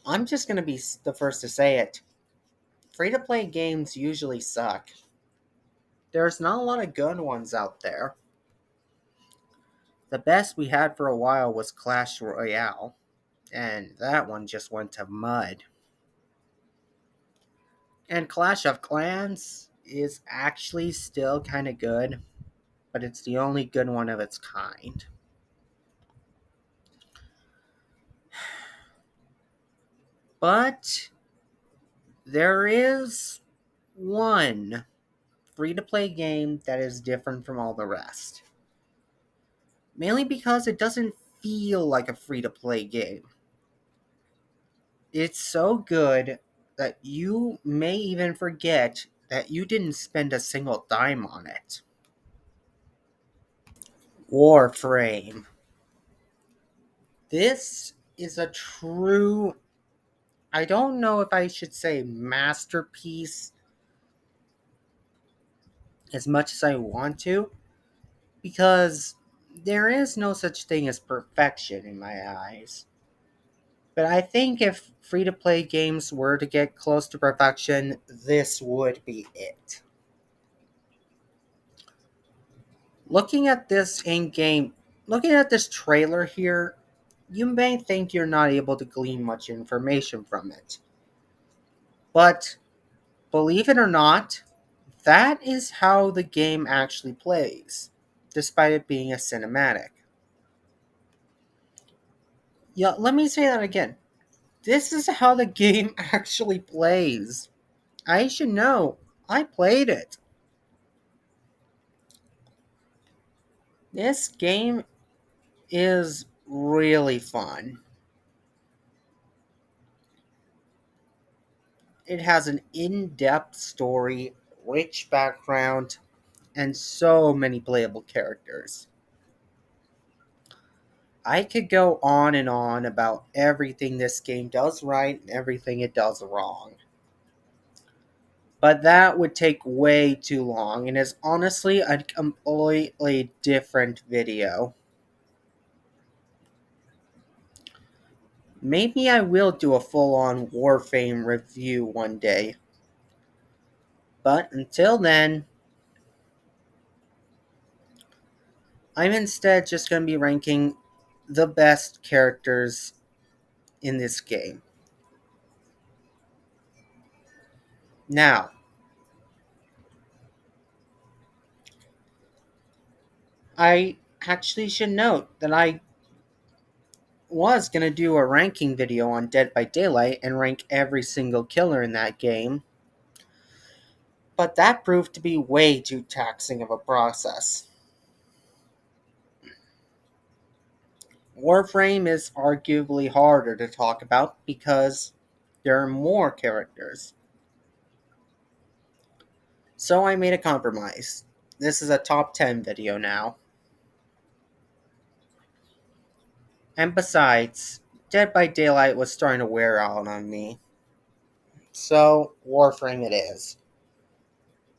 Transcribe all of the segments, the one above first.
I'm just going to be the first to say it. Free to play games usually suck. There's not a lot of good ones out there. The best we had for a while was Clash Royale, and that one just went to mud. And Clash of Clans is actually still kind of good, but it's the only good one of its kind. But there is one free to play game that is different from all the rest. Mainly because it doesn't feel like a free to play game. It's so good that you may even forget that you didn't spend a single dime on it. Warframe. This is a true, I don't know if I should say masterpiece as much as I want to, because there is no such thing as perfection in my eyes. But I think if free to play games were to get close to perfection, this would be it. Looking at this in game, looking at this trailer here, you may think you're not able to glean much information from it. But believe it or not, that is how the game actually plays, despite it being a cinematic. Yeah, let me say that again. This is how the game actually plays. I should know. I played it. This game is really fun. It has an in depth story, rich background, and so many playable characters. I could go on and on about everything this game does right and everything it does wrong. But that would take way too long and is honestly a completely different video. Maybe I will do a full on Warframe review one day. But until then, I'm instead just going to be ranking the best characters in this game. Now, I actually should note that I was going to do a ranking video on Dead by Daylight and rank every single killer in that game, but that proved to be way too taxing of a process. Warframe is arguably harder to talk about because there are more characters. So I made a compromise. This is a top 10 video now. And besides, Dead by Daylight was starting to wear out on me. So, Warframe it is.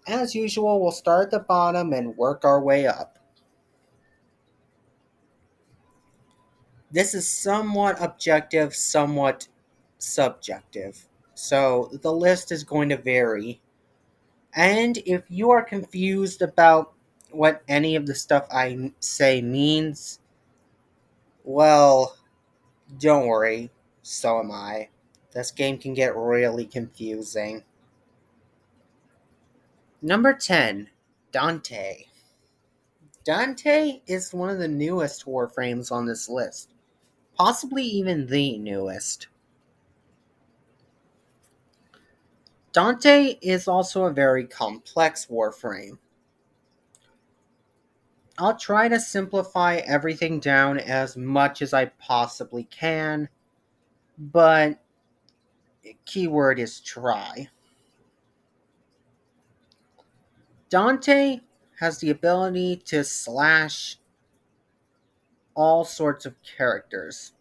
As usual, we'll start at the bottom and work our way up. This is somewhat objective, somewhat subjective. So, the list is going to vary. And if you are confused about what any of the stuff I say means, well, don't worry, so am I. This game can get really confusing. Number 10, Dante. Dante is one of the newest Warframes on this list, possibly even the newest. Dante is also a very complex Warframe. I'll try to simplify everything down as much as I possibly can, but keyword is try. Dante has the ability to slash all sorts of characters.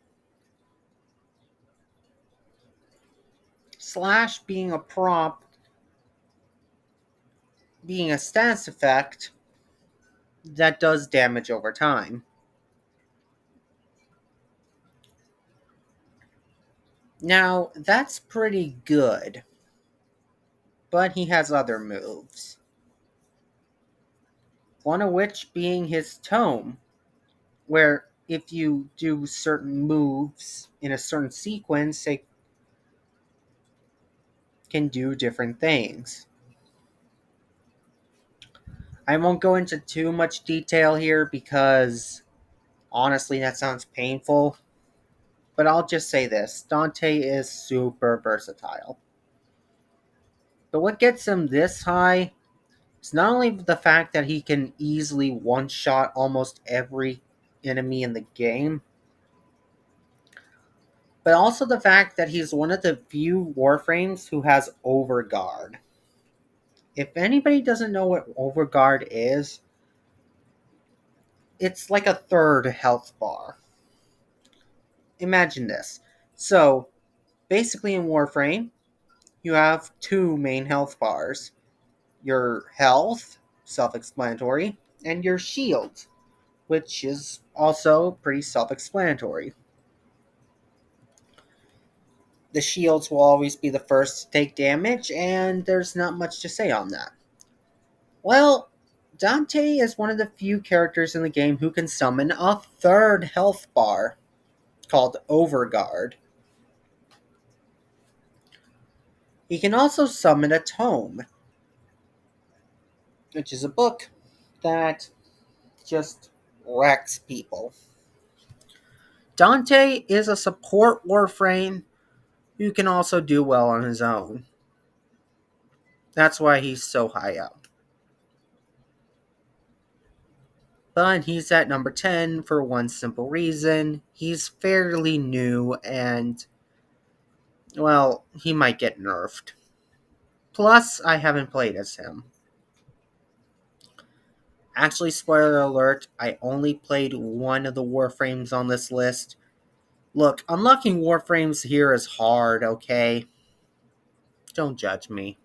Slash being a prop, being a status effect that does damage over time. Now, that's pretty good, but he has other moves. One of which being his tome, where if you do certain moves in a certain sequence, it can do different things. I won't go into too much detail here because honestly that sounds painful, but I'll just say this: Dante is super versatile. But what gets him this high is not only the fact that he can easily one shot almost every enemy in the game, but also the fact that he's one of the few Warframes who has Overguard. If anybody doesn't know what Overguard is, it's like a third health bar. Imagine this. So, basically in Warframe, you have two main health bars: your health, self explanatory, and your shield, which is also pretty self explanatory. The shields will always be the first to take damage, and there's not much to say on that. Well, Dante is one of the few characters in the game who can summon a third health bar called Overguard. He can also summon a tome, which is a book that just wrecks people. Dante is a support Warframe who can also do well on his own. That's why he's so high up. But he's at number 10 for one simple reason. He's fairly new and, well, he might get nerfed. Plus, I haven't played as him. Actually, spoiler alert, I only played one of the Warframes on this list. Look, unlocking Warframes here is hard, okay? Don't judge me.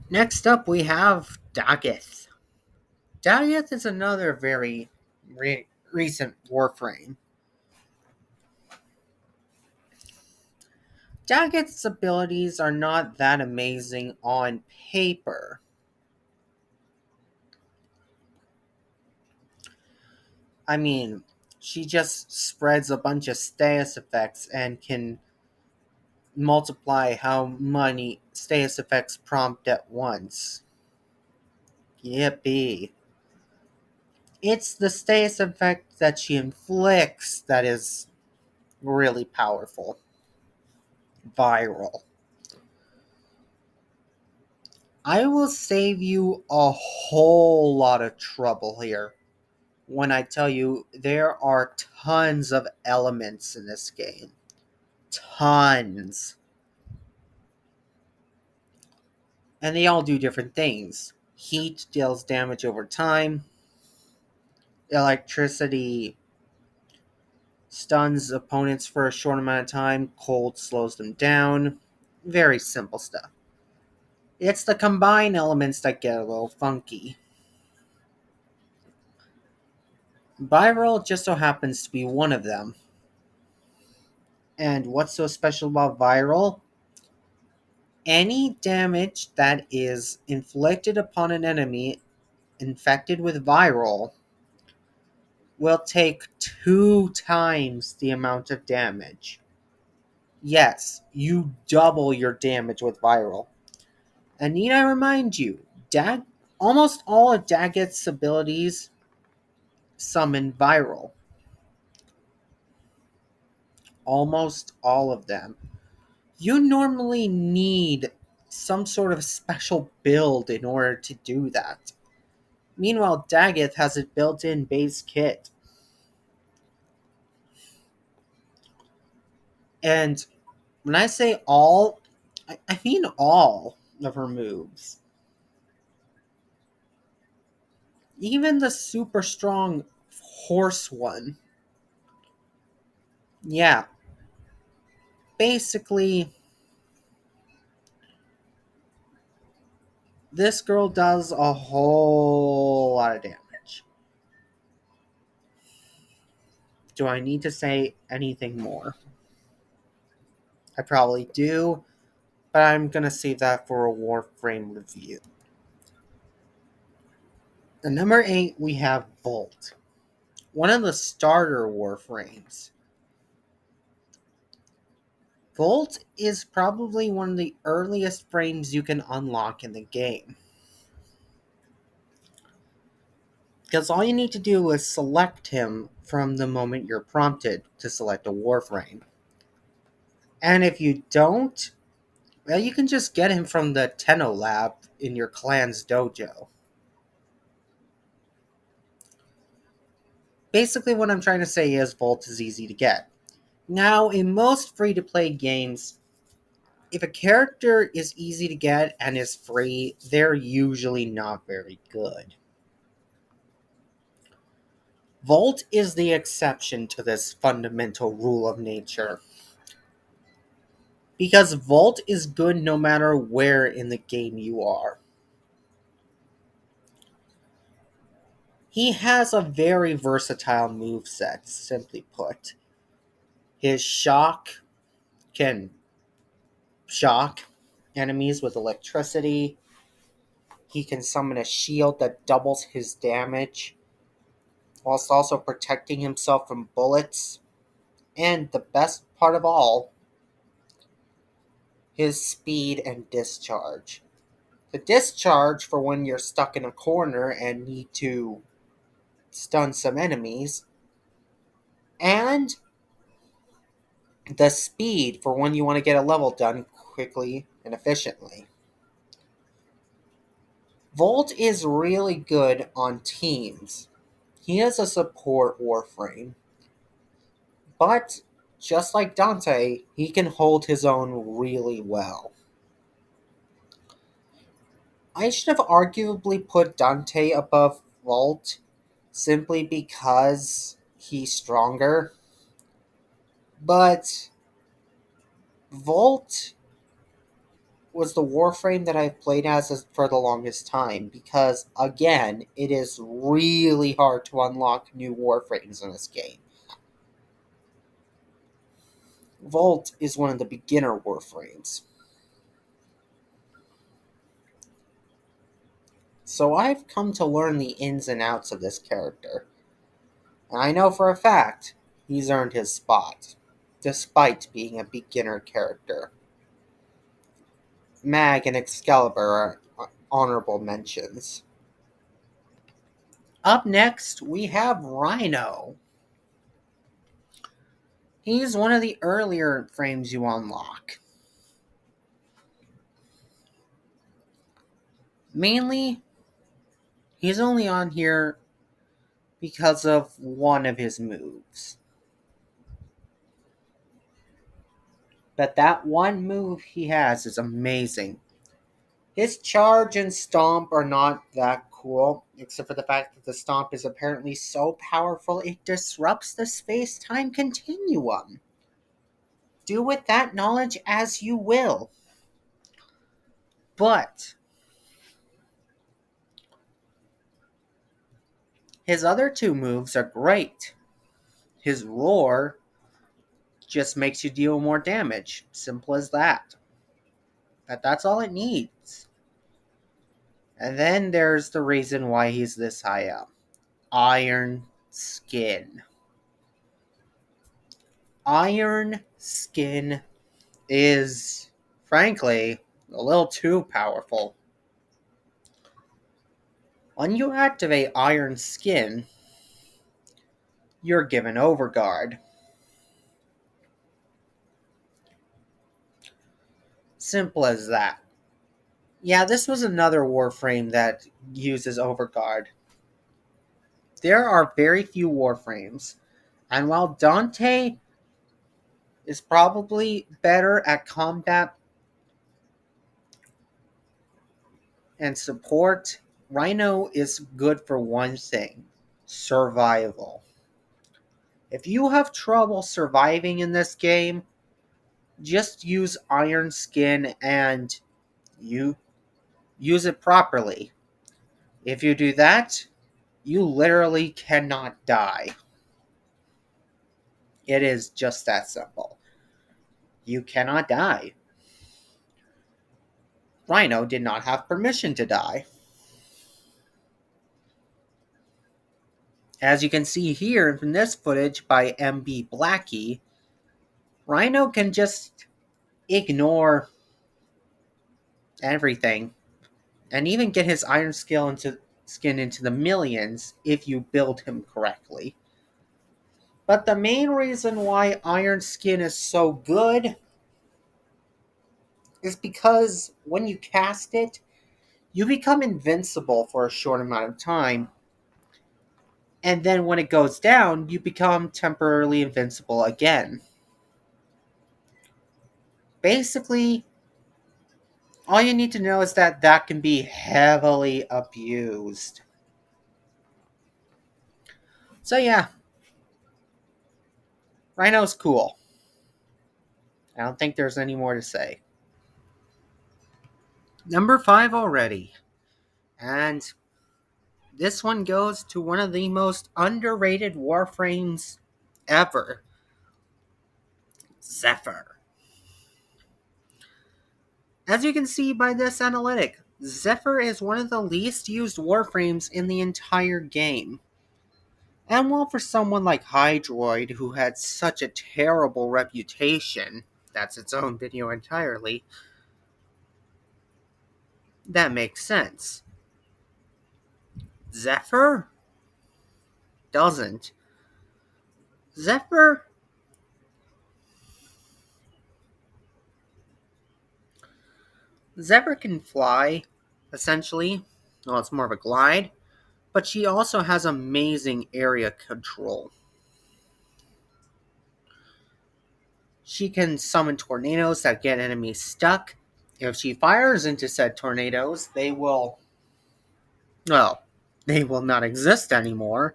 Next up, we have Daggett. Daggett is another very recent Warframe. Daggett's abilities are not that amazing on paper. I mean, she just spreads a bunch of status effects and can multiply how many status effects prompt at once. Yippee. It's the status effect that she inflicts that is really powerful. Viral. I will save you a whole lot of trouble here when I tell you there are tons of elements in this game. Tons. And they all do different things. Heat deals damage over time, electricity stuns opponents for a short amount of time, cold slows them down. Very simple stuff. It's the combined elements that get a little funky. Viral just so happens to be one of them. And what's so special about Viral? Any damage that is inflicted upon an enemy infected with Viral will take 2 times the amount of damage. Yes, you double your damage with Viral. And need I remind you, almost all of Daggett's abilities summon Viral. Almost all of them. You normally need some sort of special build in order to do that. Meanwhile, Daggett has a built-in base kit. And when I say all, I mean all of her moves. Even the super strong horse one. Yeah, basically, this girl does a whole lot of damage. Do I need to say anything more? I probably do, but I'm gonna save that for a Warframe review. At number 8, we have Volt, one of the starter Warframes. Volt is probably one of the earliest frames you can unlock in the game. Because all you need to do is select him from the moment you're prompted to select a Warframe. And if you don't, well, you can just get him from the Tenno lab in your clan's dojo. Basically, what I'm trying to say is Volt is easy to get. Now, in most free to play games, if a character is easy to get and is free, they're usually not very good. Volt is the exception to this fundamental rule of nature. Because Volt is good no matter where in the game you are. He has a very versatile moveset, simply put. His shock can shock enemies with electricity. He can summon a shield that doubles his damage, whilst also protecting himself from bullets. And the best part of all, his speed and discharge. The discharge for when you're stuck in a corner and need to stun some enemies, and the speed for when you want to get a level done quickly and efficiently. Volt is really good on teams. He is a support Warframe, but just like Dante, he can hold his own really well. I should have arguably put Dante above Volt simply because he's stronger, but Volt was the Warframe that I've played as for the longest time because, again, it is really hard to unlock new Warframes in this game. Volt is one of the beginner Warframes. So I've come to learn the ins and outs of this character. And I know for a fact he's earned his spot, despite being a beginner character. Mag and Excalibur are honorable mentions. Up next, we have Rhino. He's one of the earlier frames you unlock. Mainly, he's only on here because of one of his moves. But that one move he has is amazing. His charge and stomp are not that cool, except for the fact that the stomp is apparently so powerful it disrupts the space-time continuum. Do with that knowledge as you will. But his other two moves are great. His roar just makes you deal more damage. Simple as that. That's all it needs. And then there's the reason why he's this high up. Iron Skin. Iron Skin is, frankly, a little too powerful. When you activate Iron Skin, you're given Overguard. Simple as that. Yeah, this was another Warframe that uses Overguard. There are very few Warframes, and while Dante is probably better at combat and support, Rhino is good for one thing: survival. If you have trouble surviving in this game, just use Iron Skin and you use it properly. If you do that, you literally cannot die. It is just that simple. You cannot die. Rhino did not have permission to die. As you can see here from this footage by MB Blackie, Rhino can just ignore everything and even get his iron skin into the millions if you build him correctly. But the main reason why iron skin is so good is because when you cast it, you become invincible for a short amount of time, and then when it goes down, you become temporarily invincible again. Basically, all you need to know is that that can be heavily abused. So yeah, Rhino's cool. I don't think there's any more to say. Number 5 already. And this one goes to one of the most underrated Warframes ever. Zephyr. As you can see by this analytic, Zephyr is one of the least used Warframes in the entire game. And while for someone like Hydroid, who had such a terrible reputation, that's its own video entirely, that makes sense. Zephyr doesn't. Zephyr Zephyr can fly, essentially. Well, it's more of a glide, but she also has amazing area control. She can summon tornadoes that get enemies stuck. If she fires into said tornadoes, they will not exist anymore.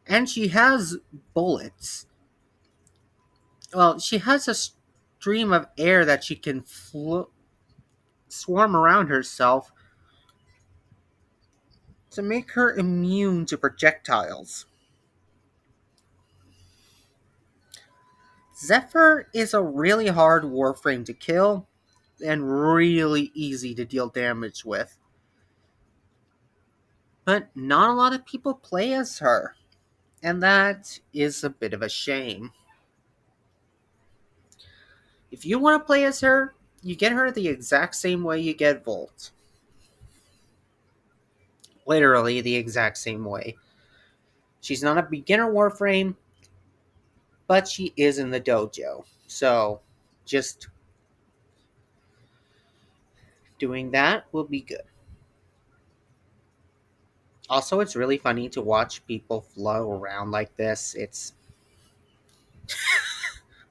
And she has bullets. Well, she has a stream of air that she can swarm around herself to make her immune to projectiles. Zephyr is a really hard Warframe to kill and really easy to deal damage with. But not a lot of people play as her, and that is a bit of a shame. If you want to play as her, you get her the exact same way you get Volt. Literally the exact same way. She's not a beginner Warframe, but she is in the dojo. So, just doing that will be good. Also, it's really funny to watch people flow around like this.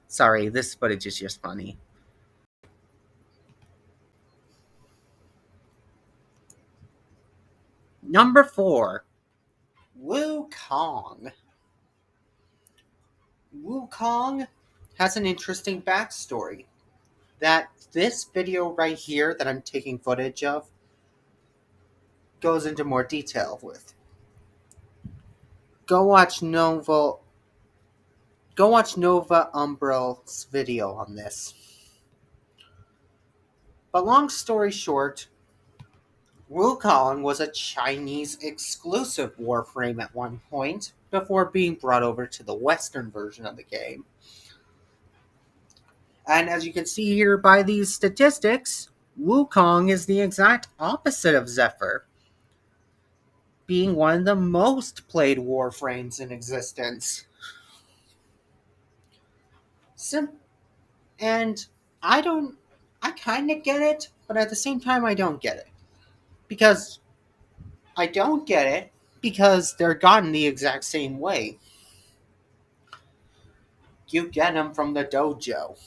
Sorry, this footage is just funny. Number 4, Wukong. Wukong has an interesting backstory that this video right here that I'm taking footage of goes into more detail with. Go watch Nova Umbrella's video on this. But long story short, Wukong was a Chinese exclusive Warframe at one point before being brought over to the Western version of the game. And as you can see here by these statistics, Wukong is the exact opposite of Zephyr, being one of the most played Warframes in existence. And I kind of get it, but at the same time I don't get it. Because I don't get it because they're gotten the exact same way. You get them from the dojo.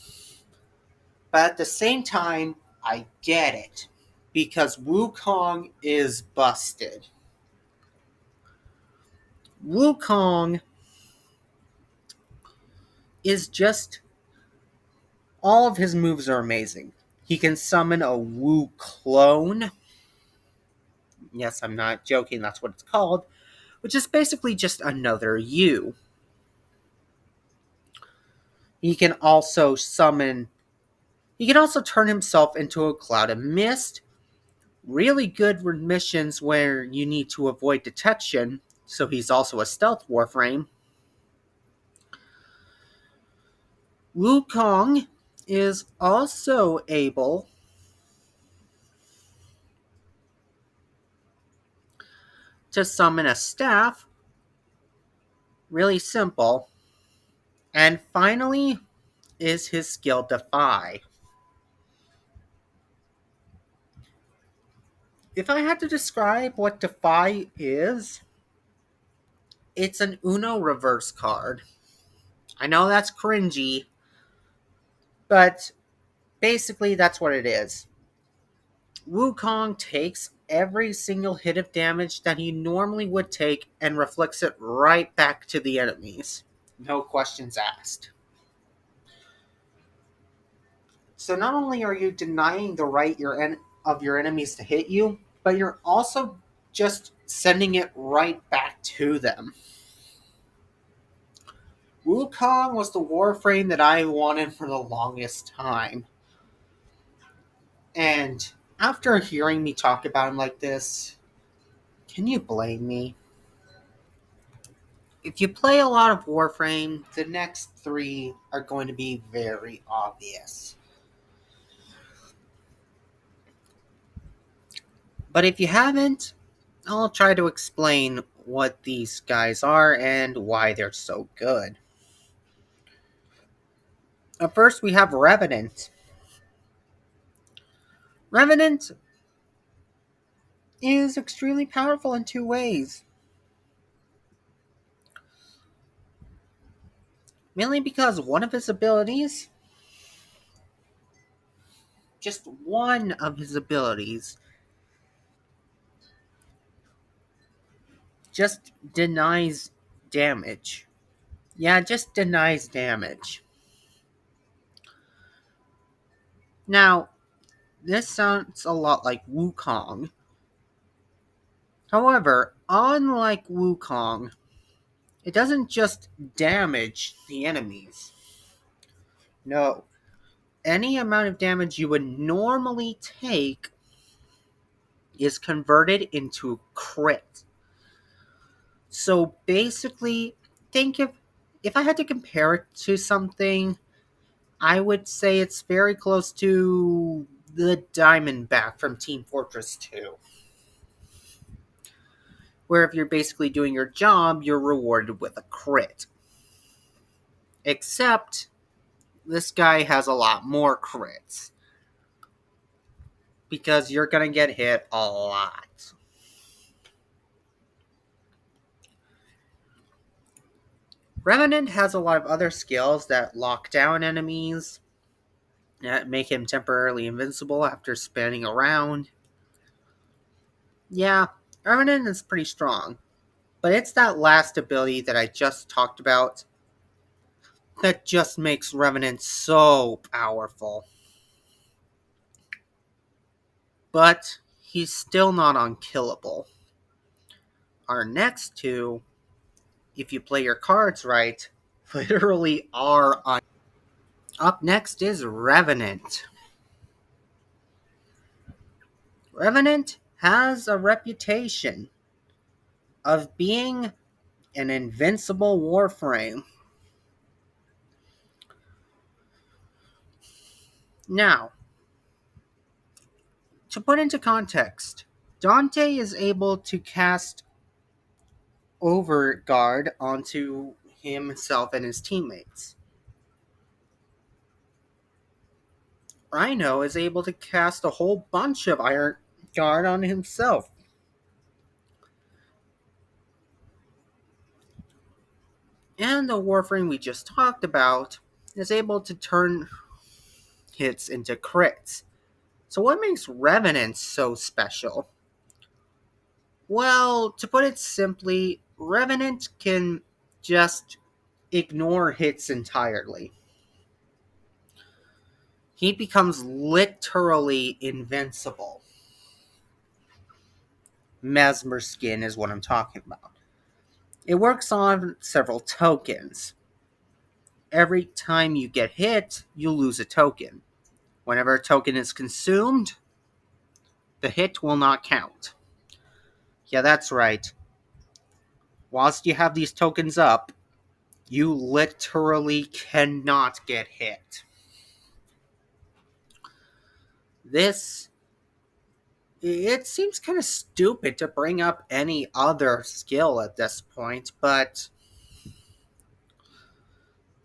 But at the same time, I get it. Because Wukong is busted. Wukong is just... all of his moves are amazing. He can summon a Wu clone. Yes, I'm not joking, that's what it's called. Which is basically just another you. He can also summon. He can also turn himself into a cloud of mist. Really good missions where you need to avoid detection, so he's also a stealth warframe. Wukong is also able to summon a staff. Really simple. And finally is his skill Defy. If I had to describe what Defy is, it's an Uno reverse card. I know that's cringy, but basically that's what it is. Wukong takes every single hit of damage that he normally would take and reflects it right back to the enemies. No questions asked. So not only are you denying the right of your enemies to hit you, but you're also just sending it right back to them. Wukong was the Warframe that I wanted for the longest time. And after hearing me talk about him like this, can you blame me? If you play a lot of Warframe, the next three are going to be very obvious. But if you haven't, I'll try to explain what these guys are and why they're so good. First, we have Revenant. Revenant is extremely powerful in two ways. Mainly because one of his abilities, just one of his abilities, just denies damage. Yeah, just denies damage. Now, this sounds a lot like Wukong. However, unlike Wukong, it doesn't just damage the enemies. No. Any amount of damage you would normally take is converted into crit. So basically, think of if I had to compare it to something, I would say it's very close to the Diamondback from Team Fortress 2. Where if you're basically doing your job, you're rewarded with a crit. Except, this guy has a lot more crits. Because you're gonna get hit a lot. Revenant has a lot of other skills that lock down enemies, that make him temporarily invincible after spinning around. Yeah, Revenant is pretty strong, but it's that last ability that I just talked about that just makes Revenant so powerful. But he's still not unkillable. Our next two, if you play your cards right, literally are un. Up next is Revenant. Revenant has a reputation of being an invincible warframe. Now, to put into context, Dante is able to cast Overguard onto himself and his teammates. Rhino is able to cast a whole bunch of Iron Guard on himself. And the Warframe we just talked about is able to turn hits into crits. So what makes Revenant so special? Well, to put it simply, Revenant can just ignore hits entirely. He becomes literally invincible. Mesmer Skin is what I'm talking about. It works on several tokens. every time you get hit, you lose a token. Whenever a token is consumed, the hit will not count. Yeah, that's right. Whilst you have these tokens up, you literally cannot get hit. This. It seems kind of stupid to bring up any other skill at this point, but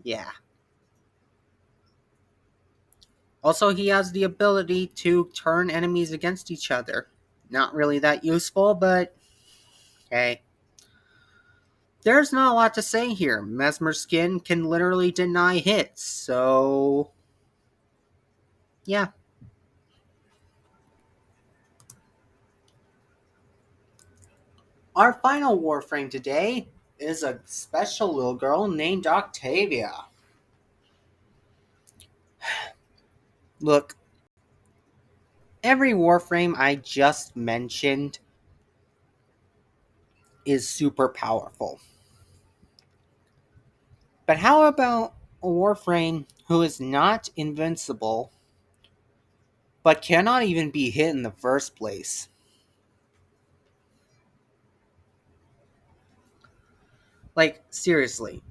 yeah. Also, he has the ability to turn enemies against each other. Not really that useful, but hey. There's not a lot to say here. Mesmer Skin can literally deny hits, so yeah. Our final Warframe today is a special little girl named Octavia. Look, every Warframe I just mentioned is super powerful. But how about a Warframe who is not invincible, but cannot even be hit in the first place? Like, seriously.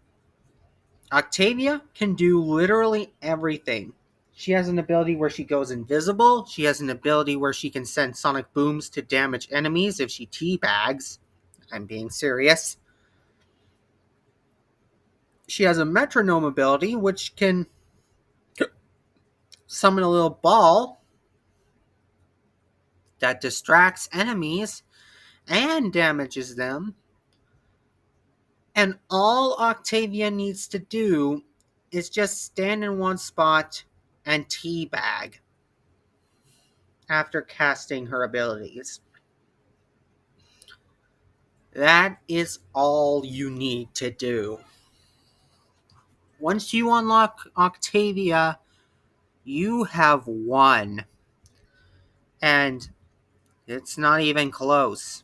Octavia can do literally everything. She has an ability where she goes invisible. She has an ability where she can send sonic booms to damage enemies if she teabags. I'm being serious. She has a metronome ability, which can summon a little ball that distracts enemies and damages them. And all Octavia needs to do is just stand in one spot and teabag after casting her abilities. That is all you need to do. Once you unlock Octavia, you have won. And it's not even close.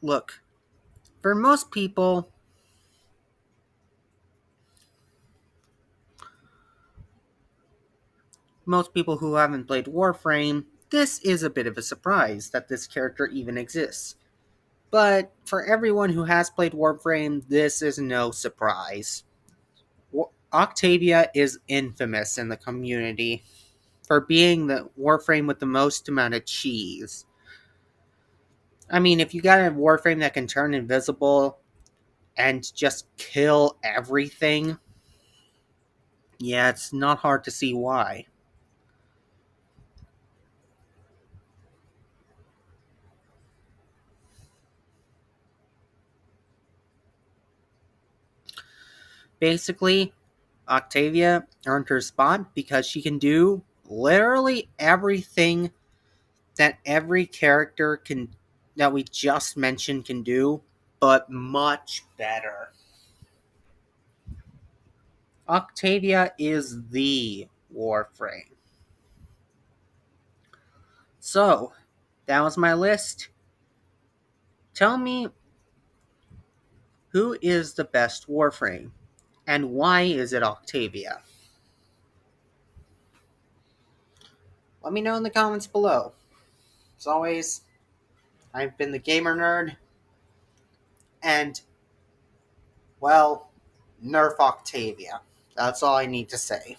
Look, for most people who haven't played Warframe, this is a bit of a surprise that this character even exists. But for everyone who has played Warframe, this is no surprise. Octavia is infamous in the community for being the Warframe with the most amount of cheese. I mean, if you got a Warframe that can turn invisible and just kill everything, yeah, it's not hard to see why. Basically, Octavia earned her spot because she can do literally everything that every character can that we just mentioned can do, but much better. Octavia is the Warframe. So, that was my list. Tell me, who is the best Warframe, and why is it Octavia? Let me know in the comments below. As always, I've been the Gamer Nerd, and, well, nerf Octavia. That's all I need to say.